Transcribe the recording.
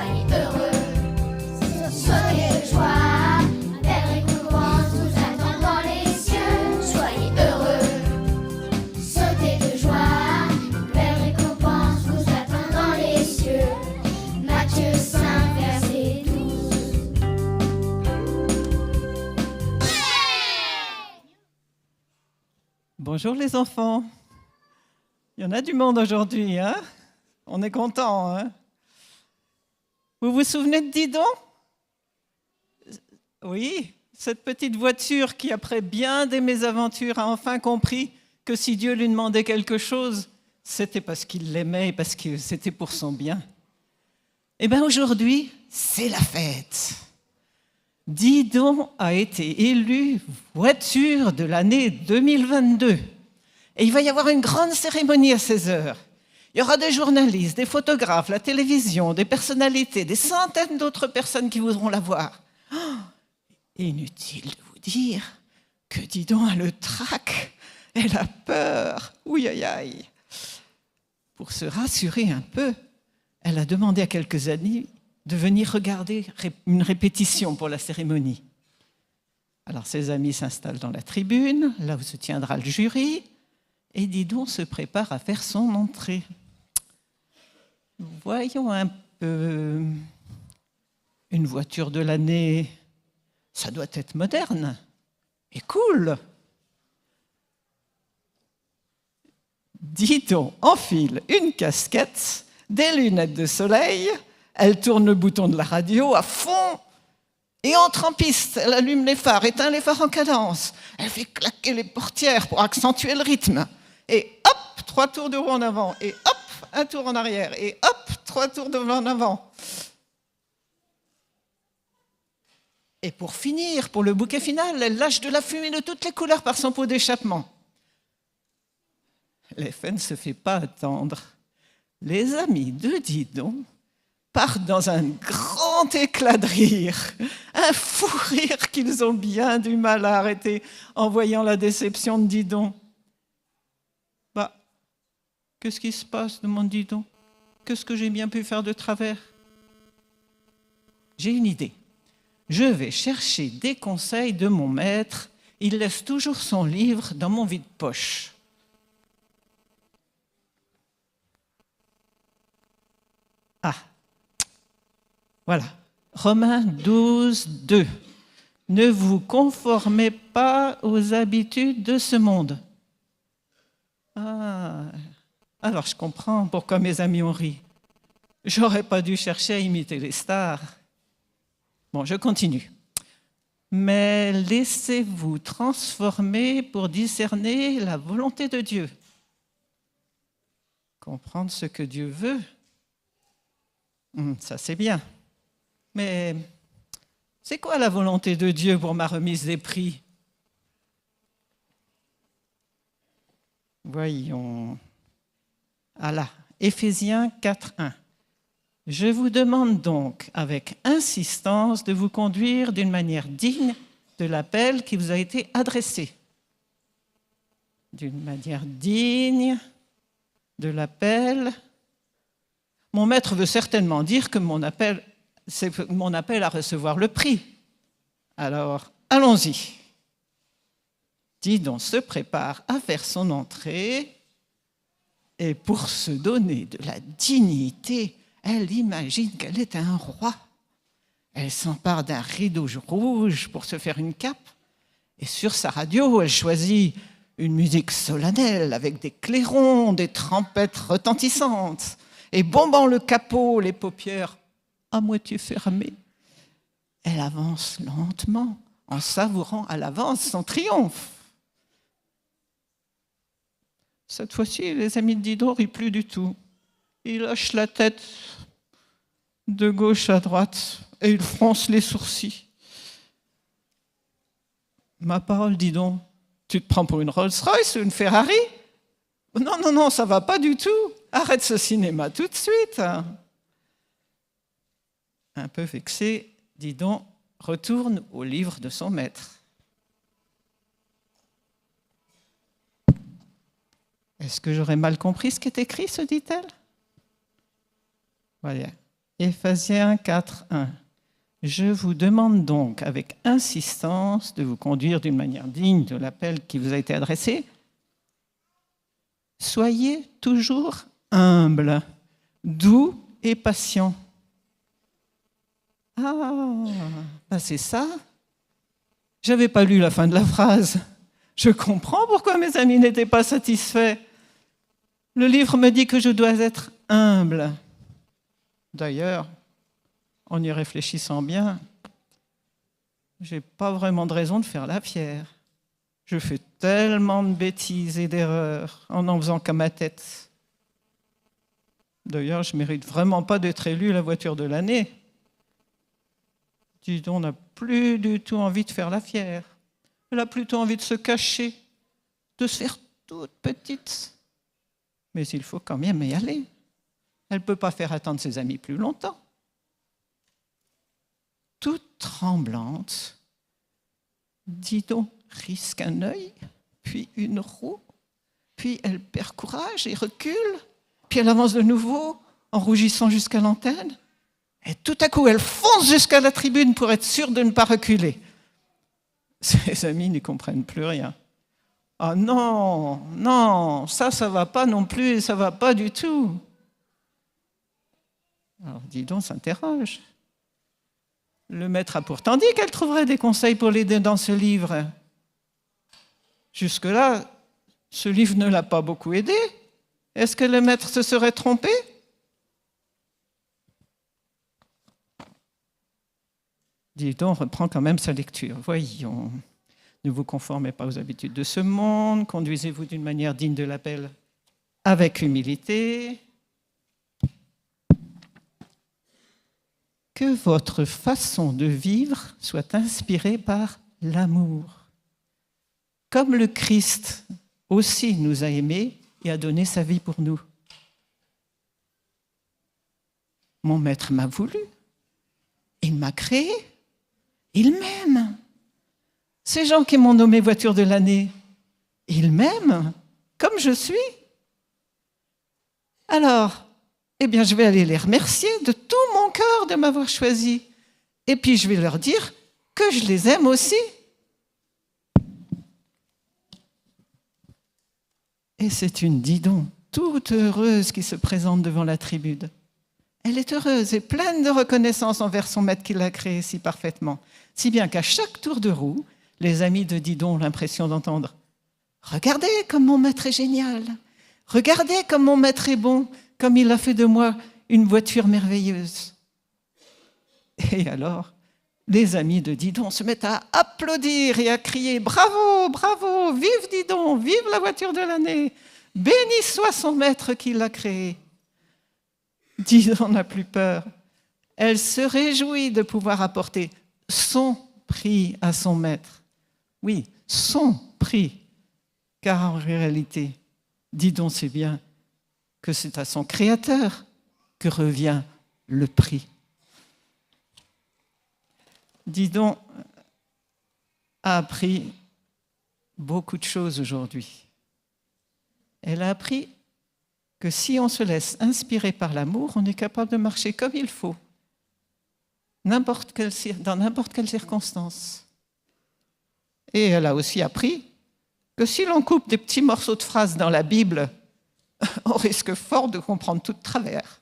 Soyez heureux, sautez de joie, une belle récompense vous attend dans les cieux. Soyez heureux, sautez de joie, une belle récompense vous attend dans les cieux. Matthieu 5, verset 12. Bonjour les enfants. Il y en a du monde aujourd'hui, hein? On est contents, hein? Vous vous souvenez de Didon? Oui, cette petite voiture qui, après bien des mésaventures, a enfin compris que si Dieu lui demandait quelque chose, c'était parce qu'il l'aimait et parce que c'était pour son bien. Eh bien aujourd'hui, c'est la fête. Didon a été élu voiture de l'année 2022. Et il va y avoir une grande cérémonie à 16h. Il y aura des journalistes, des photographes, la télévision, des personnalités, des centaines d'autres personnes qui voudront la voir. Oh, inutile de vous dire que Didon a le trac, elle a peur. Ouïe, aïe, aïe. Pour se rassurer un peu, elle a demandé à quelques amis de venir regarder une répétition pour la cérémonie. Alors ses amis s'installent dans la tribune, là où se tiendra le jury, et Didon se prépare à faire son entrée. Voyons un peu. Une voiture de l'année, ça doit être moderne et cool. Didon enfile une casquette, des lunettes de soleil, elle tourne le bouton de la radio à fond et entre en piste. Elle allume les phares, éteint les phares en cadence. Elle fait claquer les portières pour accentuer le rythme. Et hop, 3 tours de roue en avant. Et hop, un tour en arrière. Et hop, 3 tours de roue en avant. Et pour finir, pour le bouquet final, elle lâche de la fumée de toutes les couleurs par son pot d'échappement. L'effet ne se fait pas attendre. Les amis de Didon partent dans un grand éclat de rire, un fou rire qu'ils ont bien du mal à arrêter en voyant la déception de Didon. Bah, qu'est-ce qui se passe, demande Didon. Qu'est-ce que j'ai bien pu faire de travers? J'ai une idée. Je vais chercher des conseils de mon maître. Il laisse toujours son livre dans mon vide-poche. Ah, voilà. Romains 12, 2. Ne vous conformez pas aux habitudes de ce monde. Ah, alors je comprends pourquoi mes amis ont ri. J'aurais pas dû chercher à imiter les stars. Bon, je continue. Mais laissez-vous transformer pour discerner la volonté de Dieu. Comprendre ce que Dieu veut, ça c'est bien. Mais c'est quoi la volonté de Dieu pour ma remise des prix? Voyons. Ah là, Éphésiens 4:1. Je vous demande donc avec insistance de vous conduire d'une manière digne de l'appel qui vous a été adressé. D'une manière digne de l'appel. Mon maître veut certainement dire que c'est mon appel à recevoir le prix. Alors, allons-y. Didon se prépare à faire son entrée et pour se donner de la dignité, elle imagine qu'elle est un roi. Elle s'empare d'un rideau rouge pour se faire une cape. Et sur sa radio, elle choisit une musique solennelle avec des clairons, des trompettes retentissantes. Et bombant le capot, les paupières à moitié fermées, elle avance lentement en savourant à l'avance son triomphe. Cette fois-ci, les amis de Didon rient plus du tout. Ils hochent la tête de gauche à droite et ils froncent les sourcils. Ma parole, Didon, tu te prends pour une Rolls-Royce ou une Ferrari? Non, non, non, ça va pas du tout. Arrête ce cinéma tout de suite. Un peu vexé, Didon retourne au livre de son maître. Est-ce que j'aurais mal compris ce qui est écrit, se dit-elle? Voilà. Éphésiens 4:1. Je vous demande donc avec insistance de vous conduire d'une manière digne de l'appel qui vous a été adressé. Soyez toujours humble, doux et patient. Ah, c'est ça. J'avais pas lu la fin de la phrase. Je comprends pourquoi mes amis n'étaient pas satisfaits. Le livre me dit que je dois être humble. D'ailleurs, en y réfléchissant bien, j'ai pas vraiment de raison de faire la fière. Je fais tellement de bêtises et d'erreurs en faisant qu'à ma tête. D'ailleurs, je mérite vraiment pas d'être élu la voiture de l'année. Dis donc, on n'a plus du tout envie de faire la fière. Elle a plutôt envie de se cacher, de se faire toute petite. Mais il faut quand même y aller. Elle ne peut pas faire attendre ses amis plus longtemps. Toute tremblante, Didon risque un œil, puis une roue, puis elle perd courage et recule, puis elle avance de nouveau en rougissant jusqu'à l'antenne, et tout à coup elle fonce jusqu'à la tribune pour être sûre de ne pas reculer. Ses amis n'y comprennent plus rien. Ah non, non, ça va pas non plus, ça va pas du tout. Alors Didon s'interroge. Le maître a pourtant dit qu'elle trouverait des conseils pour l'aider dans ce livre. Jusque-là, ce livre ne l'a pas beaucoup aidé. Est-ce que le maître se serait trompé? Didon reprend quand même sa lecture. Voyons, ne vous conformez pas aux habitudes de ce monde, conduisez-vous d'une manière digne de l'appel avec humilité. Que votre façon de vivre soit inspirée par l'amour. Comme le Christ aussi nous a aimés et a donné sa vie pour nous. Mon maître m'a voulu, il m'a créé, il m'aime. Ces gens qui m'ont nommé voiture de l'année, ils m'aiment comme je suis. Alors, je vais aller les remercier de tout mon cœur de m'avoir choisi. Et puis, je vais leur dire que je les aime aussi. Et c'est une Didon toute heureuse qui se présente devant la tribune. Elle est heureuse et pleine de reconnaissance envers son maître qui l'a créée si parfaitement. Si bien qu'à chaque tour de roue, les amis de Didon ont l'impression d'entendre « Regardez comme mon maître est génial ! Regardez comme mon maître est bon !» comme il a fait de moi une voiture merveilleuse. Et alors, les amis de Didon se mettent à applaudir et à crier « Bravo, bravo, vive Didon, vive la voiture de l'année, béni soit son maître qui l'a créée. » Didon n'a plus peur. Elle se réjouit de pouvoir apporter son prix à son maître. Oui, son prix, car en réalité, Didon sait bien que c'est à son créateur que revient le prix. Didon a appris beaucoup de choses aujourd'hui. Elle a appris que si on se laisse inspirer par l'amour, on est capable de marcher comme il faut, dans n'importe quelle circonstance. Et elle a aussi appris que si l'on coupe des petits morceaux de phrases dans la Bible, on risque fort de comprendre tout de travers.